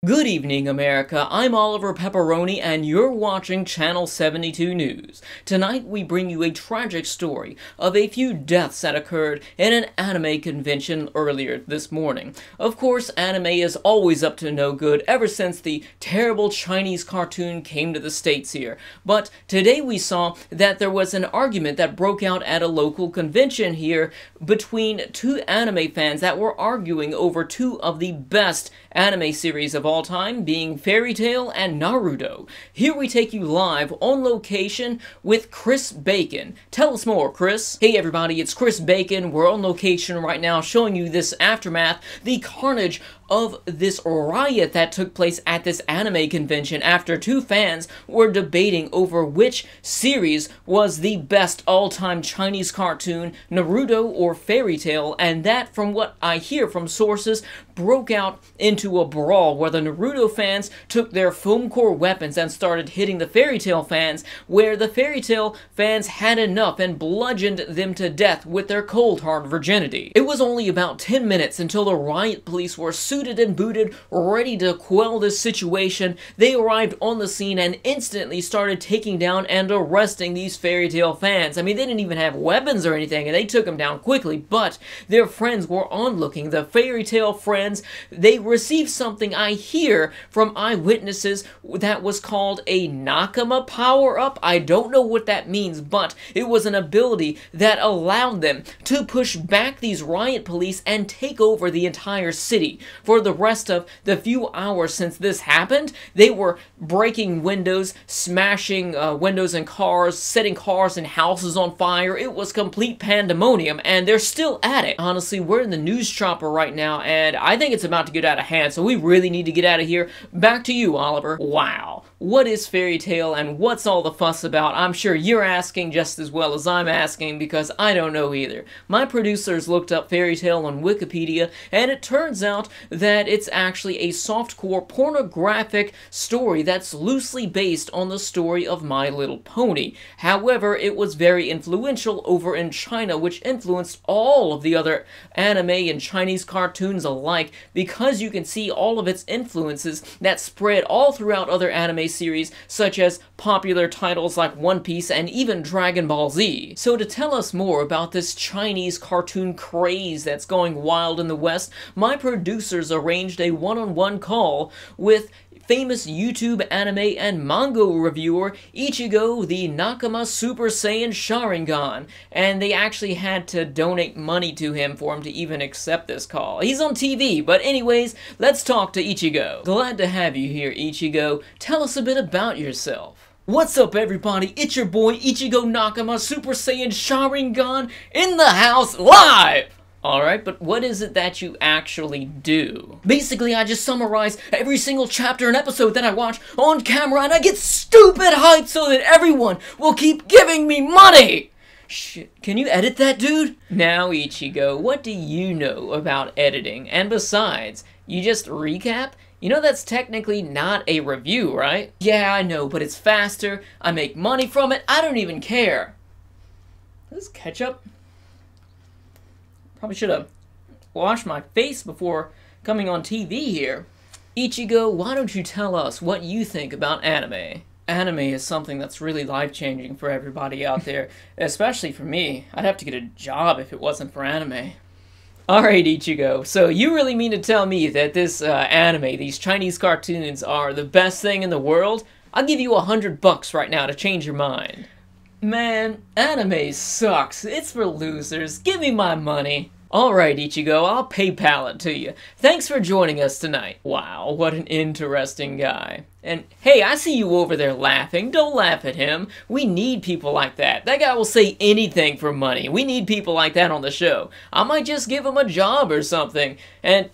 Good evening, America. I'm Oliver Pepperoni, and you're watching Channel 72 News. Tonight, we bring you a tragic story of a few deaths that occurred in an anime convention earlier this morning. Of course, anime is always up to no good ever since the terrible Chinese cartoon came to the States here. But today we saw that there was an argument that broke out at a local convention here between two anime fans that were arguing over two of the best anime series of all time, being Fairy Tail and Naruto. Here we take you live on location with Chris Bacon. Tell us more, Chris. Hey everybody, it's Chris Bacon. We're on location right now showing you this aftermath, the carnage of this riot that took place at this anime convention after two fans were debating over which series was the best all-time Chinese cartoon, Naruto or Fairy Tail, and that, from what I hear from sources, broke out into a brawl where the Naruto fans took their foam core weapons and started hitting the Fairy Tail fans, where the Fairy Tail fans had enough and bludgeoned them to death with their cold hard virginity. It was only about 10 minutes until the riot police were suited and booted, ready to quell this situation. They arrived on the scene and instantly started taking down and arresting these Fairy Tail fans. I mean, they didn't even have weapons or anything, and they took them down quickly, but their friends were onlooking. The Fairy Tail friends, they received something, I hear from eyewitnesses, that was called a Nakama power-up. I don't know what that means, but it was an ability that allowed them to push back these riot police and take over the entire city. For the rest of the few hours since this happened, they were breaking windows, smashing windows in cars, setting cars and houses on fire. It was complete pandemonium, and they're still at it. Honestly, we're in the news chopper right now, and I think it's about to get out of hand, so we really need to get out of here. Back to you, Oliver. Wow. What is Fairy Tail and what's all the fuss about? I'm sure you're asking just as well as I'm asking, because I don't know either. My producers looked up Fairy Tail on Wikipedia, and it turns out that it's actually a softcore pornographic story that's loosely based on the story of My Little Pony. However, it was very influential over in China, which influenced all of the other anime and Chinese cartoons alike, because you can see all of its influences that spread all throughout other anime series, such as popular titles like One Piece and even Dragon Ball Z. So to tell us more about this Chinese cartoon craze that's going wild in the West, my producers arranged a one-on-one call with famous YouTube anime and manga reviewer Ichigo the Nakama Super Saiyan Sharingan, and they actually had to donate money to him for him to even accept this call. He's on TV, but anyways, let's talk to Ichigo. Glad to have you here, Ichigo. Tell us a bit about yourself. What's up, everybody? It's your boy Ichigo Nakama Super Saiyan Sharingan in the house live! Alright, but what is it that you actually do? Basically, I just summarize every single chapter and episode that I watch on camera, and I get stupid hyped so that everyone will keep giving me money! Shit, can you edit that, dude? Now, Ichigo, what do you know about editing? And besides, you just recap? You know that's technically not a review, right? Yeah, I know, but it's faster, I make money from it, I don't even care. Is this ketchup? Probably should have washed my face before coming on TV here. Ichigo, why don't you tell us what you think about anime? Anime is something that's really life-changing for everybody out there, especially for me. I'd have to get a job if it wasn't for anime. Alright, Ichigo, so you really mean to tell me that this anime, these Chinese cartoons, are the best thing in the world? I'll give you $100 right now to change your mind. Man, anime sucks. It's for losers. Give me my money. Alright, Ichigo, I'll PayPal it to you. Thanks for joining us tonight. Wow, what an interesting guy. And hey, I see you over there laughing. Don't laugh at him. We need people like that. That guy will say anything for money. We need people like that on the show. I might just give him a job or something. And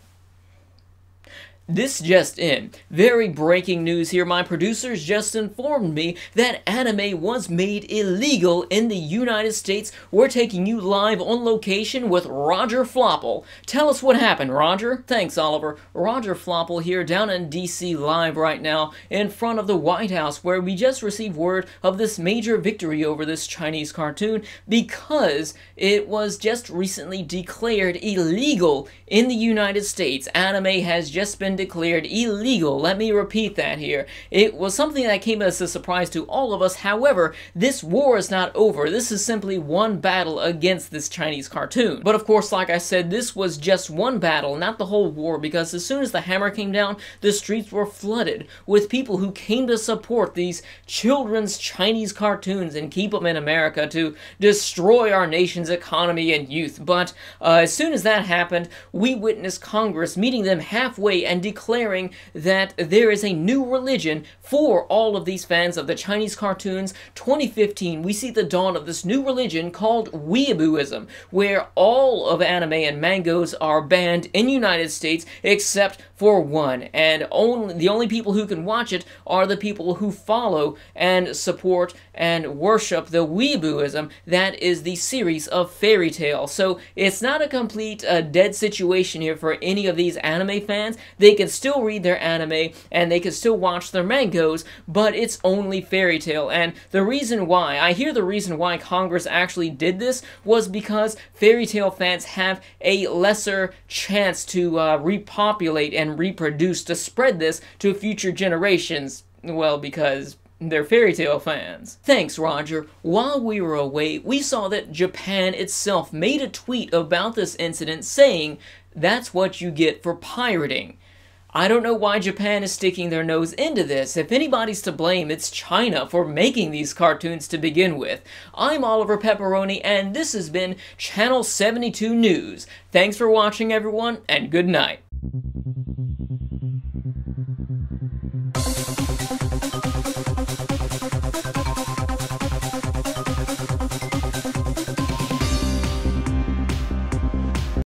this just in. Very breaking news here. My producers just informed me that anime was made illegal in the United States. We're taking you live on location with Roger Flopple. Tell us what happened, Roger. Thanks, Oliver. Roger Flopple here down in DC live right now in front of the White House, where we just received word of this major victory over this Chinese cartoon because it was just recently declared illegal in the United States. Anime has just been been declared illegal. Let me repeat that here. It was something that came as a surprise to all of us. However, this war is not over. This is simply one battle against this Chinese cartoon. But of course, like I said, this was just one battle, not the whole war, because as soon as the hammer came down, the streets were flooded with people who came to support these children's Chinese cartoons and keep them in America to destroy our nation's economy and youth. But as soon as that happened, we witnessed Congress meeting them halfway and declaring that there is a new religion for all of these fans of the Chinese cartoons. 2015, we see the dawn of this new religion called Weeabooism, where all of anime and mangas are banned in the United States except for one, and the only people who can watch it are the people who follow and support and worship the Weeabooism that is the series of Fairy Tail. So it's not a complete dead situation here for any of these anime fans. They can still read their anime and they can still watch their mangas, but it's only Fairy Tail. And the reason why, I hear the reason why Congress actually did this was because Fairy Tail fans have a lesser chance to repopulate and reproduce, to spread this to future generations. Well, because they're Fairy Tail fans. Thanks, Roger. While we were away, we saw that Japan itself made a tweet about this incident saying, "That's what you get for pirating." I don't know why Japan is sticking their nose into this. If anybody's to blame, it's China for making these cartoons to begin with. I'm Oliver Pepperoni, and this has been Channel 72 News. Thanks for watching, everyone, and good night.